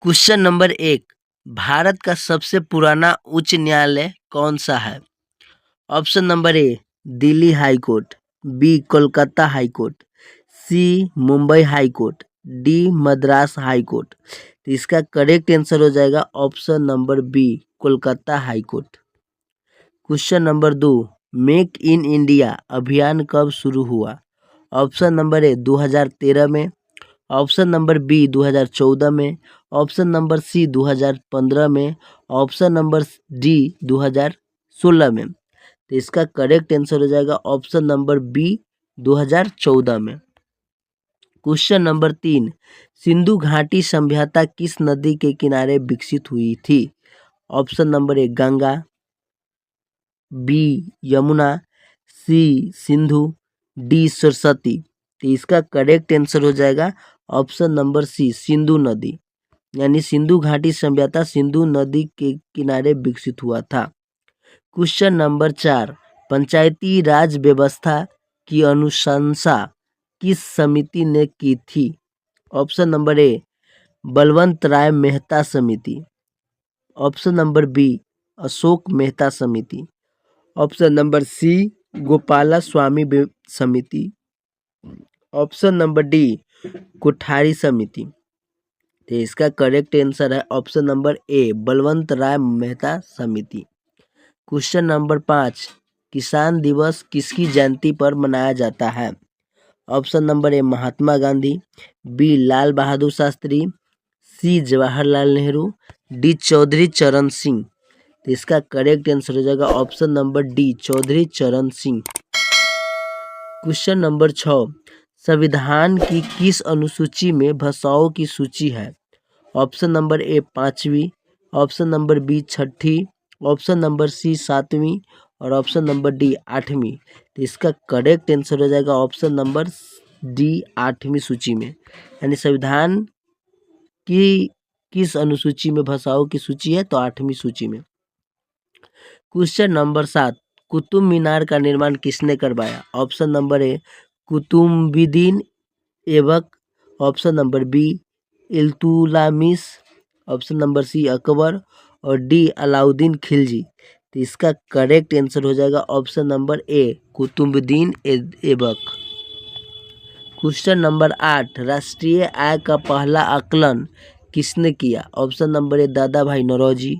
Question number 1। Bharat का सबसे पुराना उच्च न्यायालय कौन सा है? Option number A Delhi high court, B Kolkata high court, C Mumbai high court, D Madras high court. तो इसका करेक्ट आंसर हो जाएगा option number B Kolkata high court. Question number 2। Make in India अभियान कब शुरू हुआ? ऑप्शन नंबर ए 2013 में, ऑप्शन नंबर बी 2014 में, ऑप्शन नंबर सी 2015 में, ऑप्शन नंबर डी 2016 में। तो इसका करेक्ट आंसर हो जाएगा ऑप्शन नंबर बी 2014 में। Question number 3। सिंधु घाटी सभ्यता किस नदी के किनारे विकसित हुई थी? Option number A Ganga, B Yamuna, C Sindhu, D Saraswati. तो इसका करेक्ट आंसर हो जाएगा ऑप्शन नंबर सी सिंधु नदी, यानी सिंधु घाटी सभ्यता सिंधु नदी के किनारे विकसित हुआ था। Question number 4। पंचायती राज व्यवस्था की अनुशंसा किस समिति ने की थी? Option number A Balwant Rai Mehta समिति, option number B Ashok Mehta समिति, option number C Gopala Swami समिति, ऑप्शन नंबर डी कोठारी समिति। तो इसका करेक्ट आंसर है option number A Balwant Rai Mehta समिति। Question number 5। किसान दिवस किसकी जयंती पर मनाया जाता है? Option number A Mahatma Gandhi, B Lal Bahadur Shastri, C Jawaharlal Nehru, D Chaudhary Charan Singh. तो इसका करेक्ट आंसर हो जाएगा option number D Chaudhary Charan Singh. Question number 6। संविधान की किस अनुसूची में भाषाओं की सूची है? ऑप्शन नंबर ए 5वीं, ऑप्शन नंबर बी 6ठी, ऑप्शन नंबर सी 7वीं और ऑप्शन नंबर डी 8वीं। तो इसका करेक्ट आंसर हो जाएगा ऑप्शन नंबर डी 8वीं सूची में, यानी संविधान की किस अनुसूची में भाषाओं की सूची है? तो 8वीं सूची में। Question number 7। कुतुब मीनार का निर्माण किसने करवाया? Option number A Qutbuddin Aibak, option number B Iltutmish, option number C Akbar और डी अलाउद्दीन खिलजी। तो इसका करेक्ट आंसर हो जाएगा option number A Qutbuddin Aibak. Question number 8। राष्ट्रीय आय का पहला आकलन किसने किया? Option number A Dada Bhai Naoroji,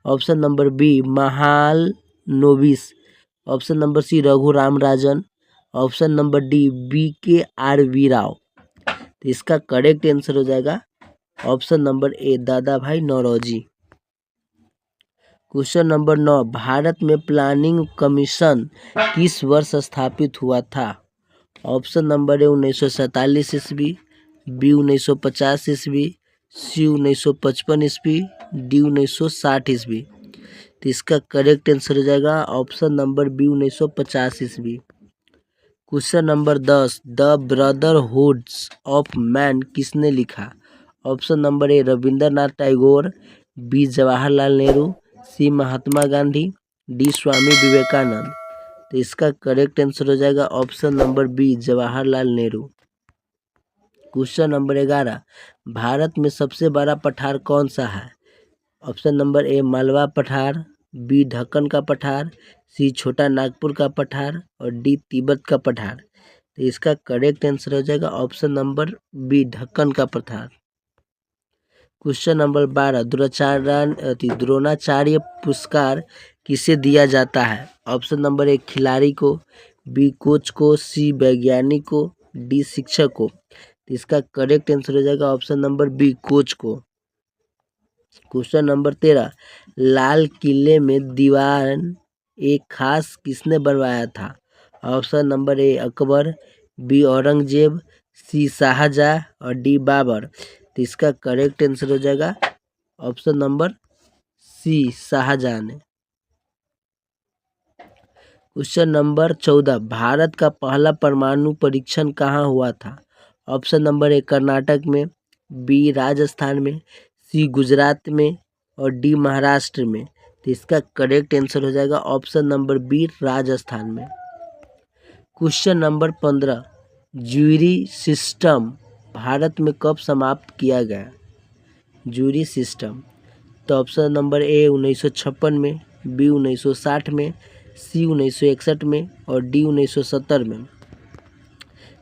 option number B Mahalanobis, option number C Raghuram Rajan, option number D BKRV Rao. तो इसका करेक्ट आंसर हो जाएगा option number A Dada Bhai Naoroji. Question number 9। Bharat में प्लानिंग कमीशन किस वर्ष स्थापित हुआ था? ऑप्शन नंबर ए 1947 ईस्वी, बी 1950 ईस्वी, सी 1955 ईस्वी, डी 1960 ईस्वी। तो इसका करेक्ट आंसर हो जाएगा ऑप्शन नंबर बी 1950 ईस्वी। Question number 10। The brotherhoods of man किसने लिखा? Option number A Rabindranath Tagore, B Jawaharlal Nehru, C Mahatma Gandhi, D Swami Vivekananda. तो इसका करेक्ट आंसर हो जाएगा option number B Jawaharlal Nehru. Question number 11। Bharat में सबसे बड़ा पठार कौन सा है? ऑप्शन नंबर ए मालवा पठार, बी ढक्कन का पठार, सी छोटा नागपुर का पठार और डी तिब्बत का पठार। तो इसका करेक्ट आंसर हो जाएगा ऑप्शन नंबर बी ढक्कन का पठार। Question number 12। द्रोणाचार्य पुरस्कार किसे दिया जाता है? ऑप्शन नंबर ए खिलाड़ी को, बी कोच को, सी वैज्ञानिक को, डी शिक्षक को। तो इसका करेक्ट आंसर हो जाएगा ऑप्शन नंबर बी कोच को। Question number 13। लाल किले में दीवान एक खास किसने बनवाया था? Option number A Akbar, B Aurangzeb, C Shahjahan और डी बाबर। तो इसका करेक्ट आंसर हो जाएगा ऑप्शन नंबर सी शाहजहां ने। Question number 14। भारत का पहला परमाणु परीक्षण कहाँ हुआ था? ऑप्शन नंबर ए कर्नाटक में, बी राजस्थान में, सी गुजरात में और डी महाराष्ट्र में। तो इसका करेक्ट आंसर हो जाएगा ऑप्शन नंबर बी राजस्थान में। Question number 15। Jury system Bharat में कब समाप्त किया गया? Jury system. तो ऑप्शन नंबर ए 1956 में, बी 1960 में, सी 1961 में और डी 1970 में।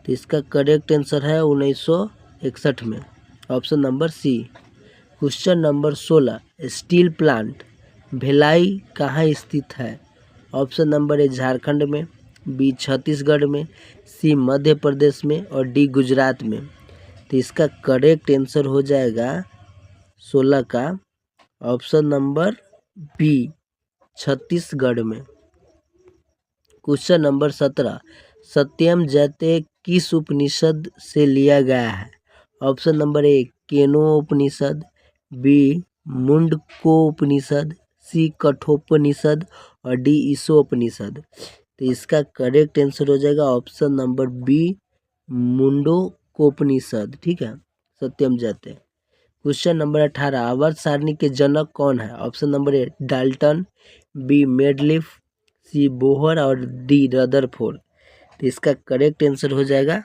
तो इसका करेक्ट आंसर है 1961 में, option number C. Question number 16, steel plant Bhilai कहाँ स्थित है? ऑप्शन नंबर ए झारखंड में, बी छत्तीसगढ़ में, सी मध्य प्रदेश में और डी गुजरात में। तो इसका करेक्ट आंसर हो जाएगा 16 का ऑप्शन नंबर बी छत्तीसगढ़ में। क्वेश्चन नंबर 17, सत्यम जयते किस उपनिषद से लिया गया है? ऑप्शन नंबर ए केनो उपनिषद, बी मुंडको उपनिषद, सी कठोपनिषद और डी ईशोपनिषद। तो इसका करेक्ट आंसर हो जाएगा ऑप्शन नंबर बी मुंडकोपनिषद। ठीक है, सत्यम जयते। क्वेश्चन नंबर 18, आवर्त सारणी के जनक कौन है? Option number A Dalton, B Mendeleev, C Bohr और डी रदरफोर्ड। तो इसका करेक्ट आंसर हो जाएगा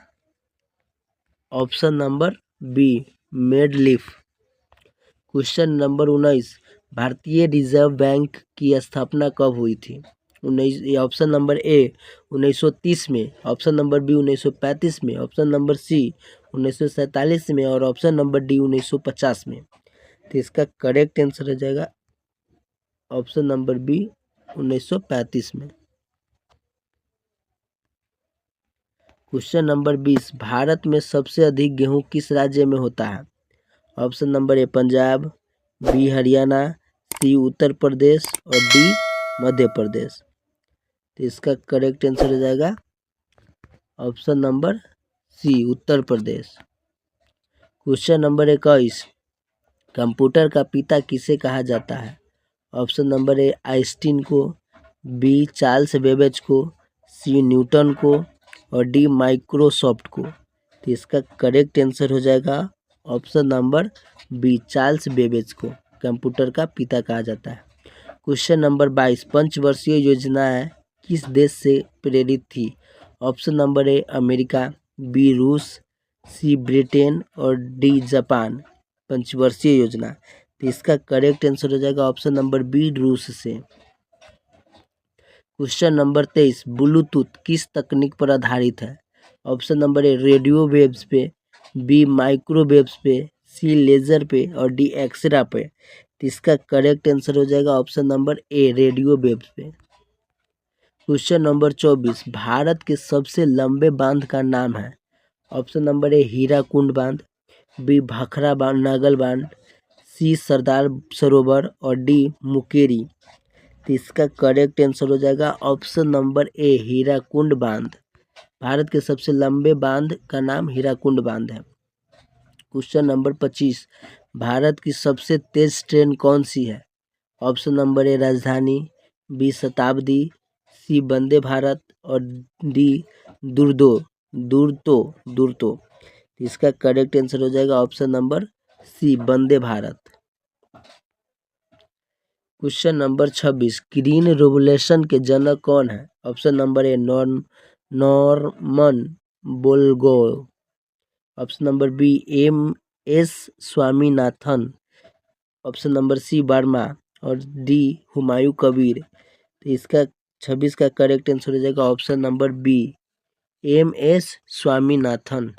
option number B Mendeleev. Question number 19, भारतीय रिजर्व बैंक की स्थापना कब हुई थी? ऑप्शन नंबर ए 1930 में, ऑप्शन नंबर बी 1935 में, ऑप्शन नंबर सी 1947 में और ऑप्शन नंबर डी 1950 में। तो इसका करेक्ट आंसर हो जाएगा ऑप्शन नंबर बी 1935 में। क्वेश्चन नंबर 20, भारत में सबसे अधिक गेहूं किस राज्य में होता है? Option number A Punjab, B Haryana, C Uttar Pradesh और डी मध्य प्रदेश। तो इसका करेक्ट आंसर हो जाएगा ऑप्शन नंबर सी उत्तर प्रदेश। क्वेश्चन नंबर 21, कंप्यूटर का पिता किसे कहा जाता है? ऑप्शन नंबर ए आइंस्टीन को, बी चार्ल्स बेबेज को, सी न्यूटन को और डी माइक्रोसॉफ्ट को। तो इसका करेक्ट आंसर हो जाएगा option number B Charles Babbage को कंप्यूटर का पिता कहा जाता है। क्वेश्चन नंबर 22, पंचवर्षीय योजनाएं किस देश से प्रेरित थी? Option number A America, B रूस, सी ब्रिटेन और डी जापान। पंचवर्षीय योजना, तो इसका करेक्ट आंसर हो जाएगा ऑप्शन नंबर बी रूस से। क्वेश्चन नंबर 23, ब्लूटूथ किस तकनीक पर आधारित है? ऑप्शन नंबर ए रेडियो वेव्स पे, बी माइक्रोवेव्स पे, सी लेजर पे और डी एक्सरा पे। तो इसका करेक्ट आंसर हो जाएगा ऑप्शन नंबर ए रेडियो वेव्स पे। क्वेश्चन नंबर 24, भारत के सबसे लंबे बांध का नाम है? ऑप्शन नंबर ए हीराकुंड बांध, बी भाखड़ा बांध नागल बांध, सी सरदार सरोवर और डी मुकेरी। तो इसका करेक्ट आंसर हो जाएगा ऑप्शन नंबर ए हीराकुंड बांध। भारत के सबसे लंबे बांध का नाम हीराकुंड बांध है। क्वेश्चन नंबर 25, भारत की सबसे तेज ट्रेन कौन सी है? ऑप्शन नंबर ए राजधानी, बी शताब्दी, सी वंदे भारत और डी दुरतो। इसका करेक्ट आंसर हो जाएगा option number C Vande Bharat. Question number 26, green revolution के जनक कौन है? Option number A Norman Borlaug, option number B M S. Swaminathan, option number C Verma और डी हुमायूं कबीर। तो इसका 26 का करेक्ट आंसर हो जाएगा option number B M S. Swaminathan.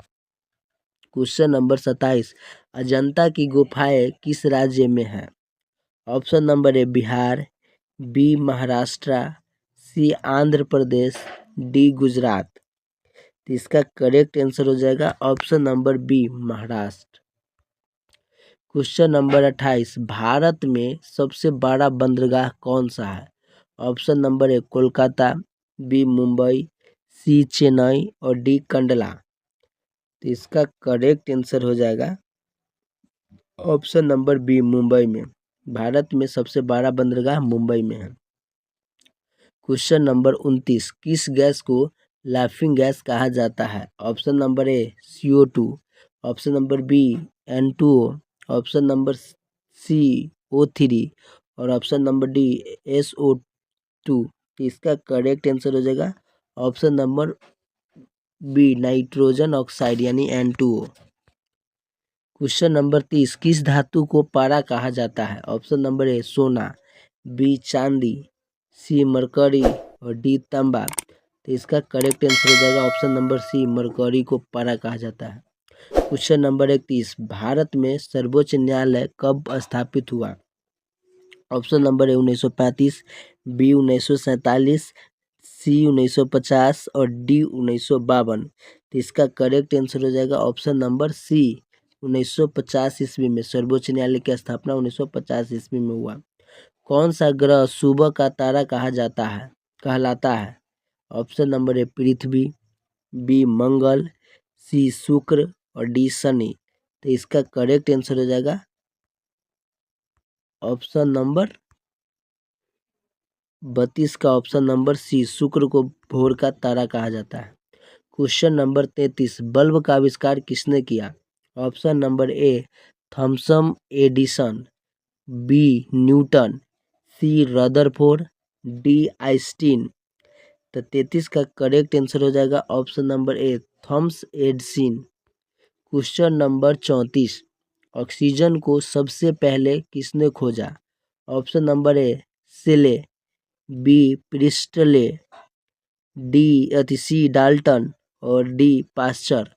Question number 27, Ajanta की गुफाएं किस राज्य में है? Option number A Bihar, B Maharashtra, C Andhra Pradesh, D Gujarat. तो इसका करेक्ट आंसर हो जाएगा option number B Maharashtra. Question number 28, Bharat में सबसे बड़ा बंदरगाह कौन सा है? Option number A Kolkata, B Mumbai, C Chennai और डी कंडला। तो इसका करेक्ट आंसर हो जाएगा ऑप्शन नंबर बी मुंबई में। भारत में सबसे बड़ा बंदरगाह मुंबई में है। क्वेश्चन नंबर 29, किस गैस को लाफिंग गैस कहा जाता है? Option number A CO2, option number B N2O, option number C O3 और ऑप्शन नंबर डी SO2। इसका करेक्ट आंसर हो जाएगा option number B nitrogen oxide यानी N2O। क्वेश्चन नंबर 30, किस धातु को पारा कहा जाता है? ऑप्शन नंबर ए सोना, बी चांदी, सी मरकरी और डी तांबा। तो इसका करेक्ट आंसर हो जाएगा ऑप्शन नंबर सी, मरकरी को पारा कहा जाता है। क्वेश्चन नंबर 31, भारत में सर्वोच्च न्यायालय कब स्थापित हुआ? ऑप्शन नंबर ए 1935, बी 1947, सी 1950 और डी 1952। तो इसका करेक्ट आंसर हो जाएगा ऑप्शन नंबर सी, 1950 ईस्वी में सर्वोच्च न्यायालय की स्थापना 1950 ईस्वी में हुआ। कौन सा ग्रह सुबह का तारा कहलाता है? Option number A Prithvi, B Mangal, C Shukra और डी शनि। तो इसका करेक्ट आंसर हो जाएगा ऑप्शन नंबर 32 का ऑप्शन नंबर सी, शुक्र को भोर का तारा कहा जाता है। क्वेश्चन नंबर 33, बल्ब का आविष्कार किसने किया? Option number A Thomson Edison, B Newton, C Rutherford, D Einstein. तो 33 का करेक्ट आंसर हो जाएगा option number A Thomas Edison. Question number 34, oxygen को सबसे पहले किसने खोजा? Option number A Scheele, B Priestley, C Dalton और डी पास्चर।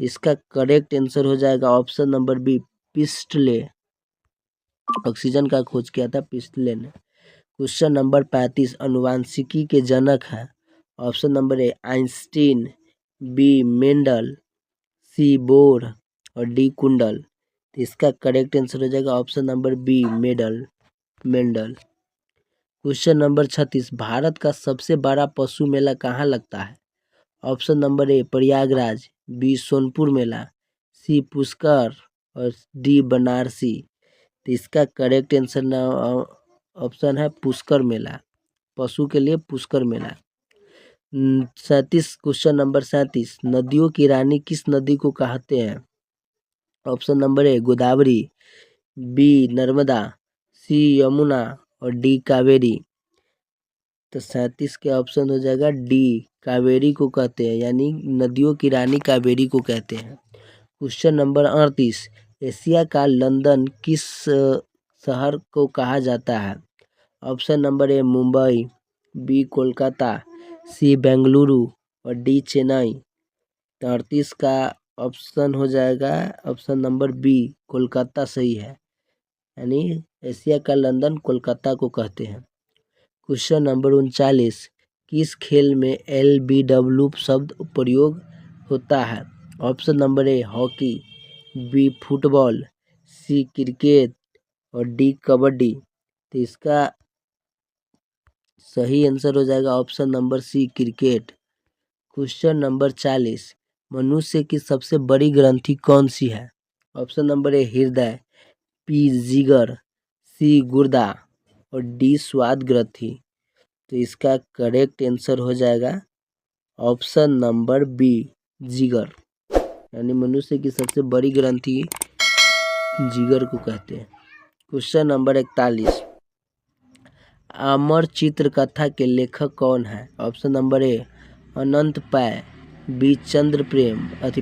तो इसका करेक्ट आंसर हो जाएगा option number B Priestley. Oxygen का खोज किया था प्रिस्टले ने। क्वेश्चन नंबर 35, अनुवांशिकी के जनक है? Option number A Einstein, B Mendel, C Bohr और डी कुंडल। तो इसका करेक्ट आंसर हो जाएगा option number B Mendel. Question number 36, Bharat का सबसे बड़ा पशु मेला कहाँ लगता है? Option number A Prayagraj, B Sonpur मेला, सी पुष्कर और डी बनारसी। तो इसका करेक्ट आंसर ऑप्शन है पुष्कर मेला, पशु के लिए पुष्कर मेला। 37, क्वेश्चन नंबर 37, नदियों की रानी किस नदी को कहते हैं? Option number A Godavari, B Narmada, C Yamuna और डी कावेरी। तो 37 के ऑप्शन हो जाएगा डी कावेरी को कहते हैं, यानी नदियों की रानी कावेरी को कहते हैं। क्वेश्चन नंबर 38, एशिया का लंदन किस शहर को कहा जाता है? Option number A Mumbai, B Kolkata, C Bengaluru और डी चेन्नई। 38 का ऑप्शन हो जाएगा ऑप्शन नंबर बी कोलकाता सही है, यानी एशिया का लंदन कोलकाता को कहते हैं। क्वेश्चन नंबर 39, किस खेल में LBW शब्द प्रयोग होता है? Option number A hockey, B football, C cricket और डी कबड्डी। तो इसका सही आंसर हो जाएगा option number C cricket. Question number 40, मनुष्य की सबसे बड़ी ग्रंथि कौन सी है? ऑप्शन नंबर ए हृदय, बी जिगर, सी गुर्दा और डी स्वाद ग्रंथि। तो इसका करेक्ट आंसर हो जाएगा ऑप्शन नंबर बी जिगर, यानी मनुष्य की सबसे बड़ी ग्रंथि जिगर को कहते हैं। क्वेश्चन नंबर 41, अमर चित्र कथा के लेखक कौन है? ऑप्शन नंबर ए अनंत पै, बी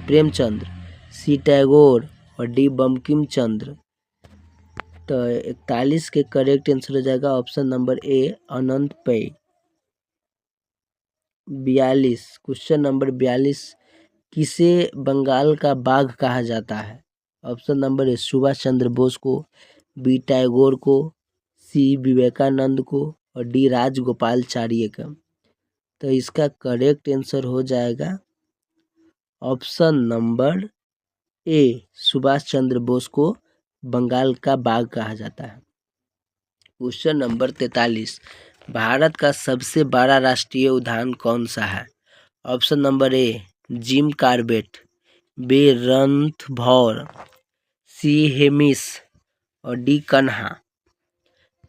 प्रेमचंद्र, सी टैगोर और डी बंकिम चंद्र। तो 41 के करेक्ट आंसर हो जाएगा ऑप्शन नंबर ए अनंत पै। 42, क्वेश्चन नंबर 42, किसे बंगाल का बाघ कहा जाता है? ऑप्शन नंबर ए सुभाष चंद्र बोस को, बी टैगोर को, सी विवेकानंद को और डी राजगोपालचारी का। तो इसका करेक्ट आंसर हो जाएगा ऑप्शन नंबर ए सुभाष चंद्र बोस को बंगाल का बाघ कहा जाता है। क्वेश्चन नंबर 43, भारत का सबसे बड़ा राष्ट्रीय उद्यान कौन सा है? Option number A Jim Corbett, B Ranthambore, C Hemis और डी कन्हा।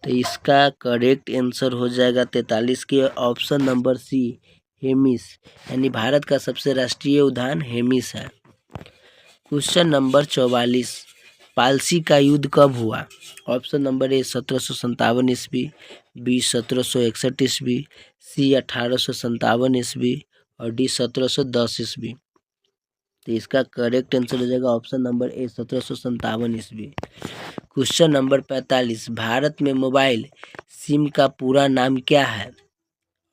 तो इसका करेक्ट आंसर हो जाएगा 43 के ऑप्शन नंबर सी हेमिस, यानी भारत का सबसे राष्ट्रीय उद्यान हेमिस है। क्वेश्चन नंबर 44, पालसी का युद्ध कब हुआ? ऑप्शन नंबर ए 1757 ईस्वी, बी 1761 ईस्वी, सी 1857 ईस्वी और डी 1710 ईस्वी। तो इसका करेक्ट आंसर हो जाएगा ऑप्शन नंबर ए 1757 ईस्वी। क्वेश्चन नंबर 45, भारत में मोबाइल सिम का पूरा नाम क्या है?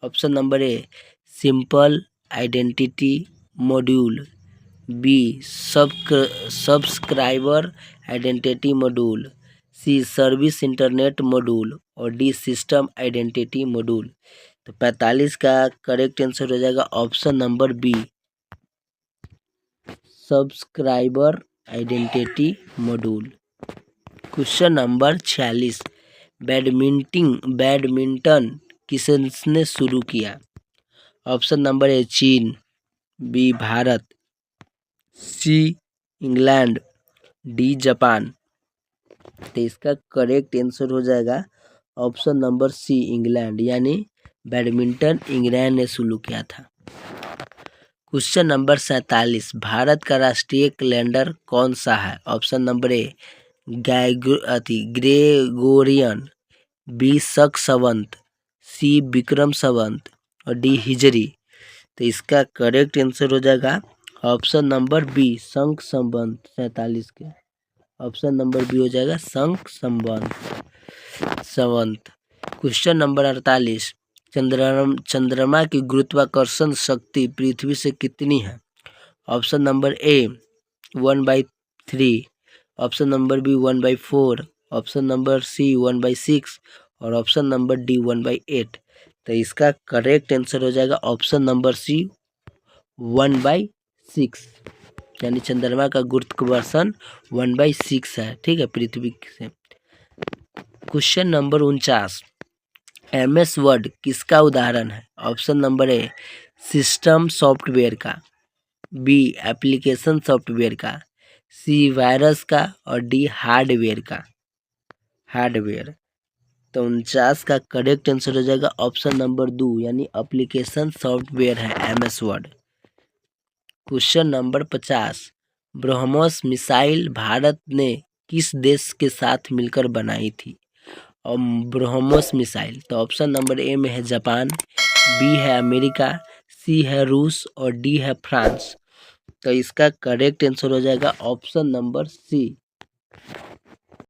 Option number A simple identity module, B subscriber identity module, C service internet module और डी सिस्टम आइडेंटिटी मॉड्यूल। तो 45 का करेक्ट आंसर हो जाएगा option number B subscriber identity module. Question number 46, badminton किसने शुरू किया? ऑप्शन नंबर ए चीन, B Bharat, C England, D Japan. तो इसका करेक्ट आंसर हो जाएगा ऑप्शन नंबर सी इंग्लैंड, यानी बैडमिंटन इंग्लैंड ने शुरू किया था। क्वेश्चन नंबर 47, भारत का राष्ट्रीय कैलेंडर कौन सा है? Option number A Gregorian, B Shaka Samvat, सी विक्रम संवत और डी हिजरी। तो इसका करेक्ट आंसर हो जाएगा ऑप्शन नंबर बी शंख संवत। 47 के ऑप्शन नंबर बी हो जाएगा शंख संवत। क्वेश्चन नंबर 48, चंद्रमा की गुरुत्वाकर्षण शक्ति पृथ्वी से कितनी है? Option number A 1/3, option number B 1/4, option number C 1/6 और ऑप्शन नंबर डी 1/8। तो इसका करेक्ट आंसर हो जाएगा ऑप्शन नंबर सी 1/6, यानी चंद्रमा का गुरुत्वाकर्षण 1/6 है, ठीक है, पृथ्वी से। क्वेश्चन नंबर 49, MS वर्ड किसका उदाहरण है? ऑप्शन नंबर ए सिस्टम सॉफ्टवेयर का, बी एप्लीकेशन सॉफ्टवेयर का, सी वायरस का और डी हार्डवेयर का। तो 49 का करेक्ट आंसर हो जाएगा ऑप्शन नंबर 2, यानी एप्लीकेशन सॉफ्टवेयर है MS word. Question number 50, BrahMos missile Bharat ने किस देश के साथ मिलकर बनाई थी? और ब्रह्मोस मिसाइल, तो ऑप्शन नंबर ए में है जापान, बी है अमेरिका, सी है रूस और डी है फ्रांस। तो इसका करेक्ट आंसर हो जाएगा ऑप्शन नंबर सी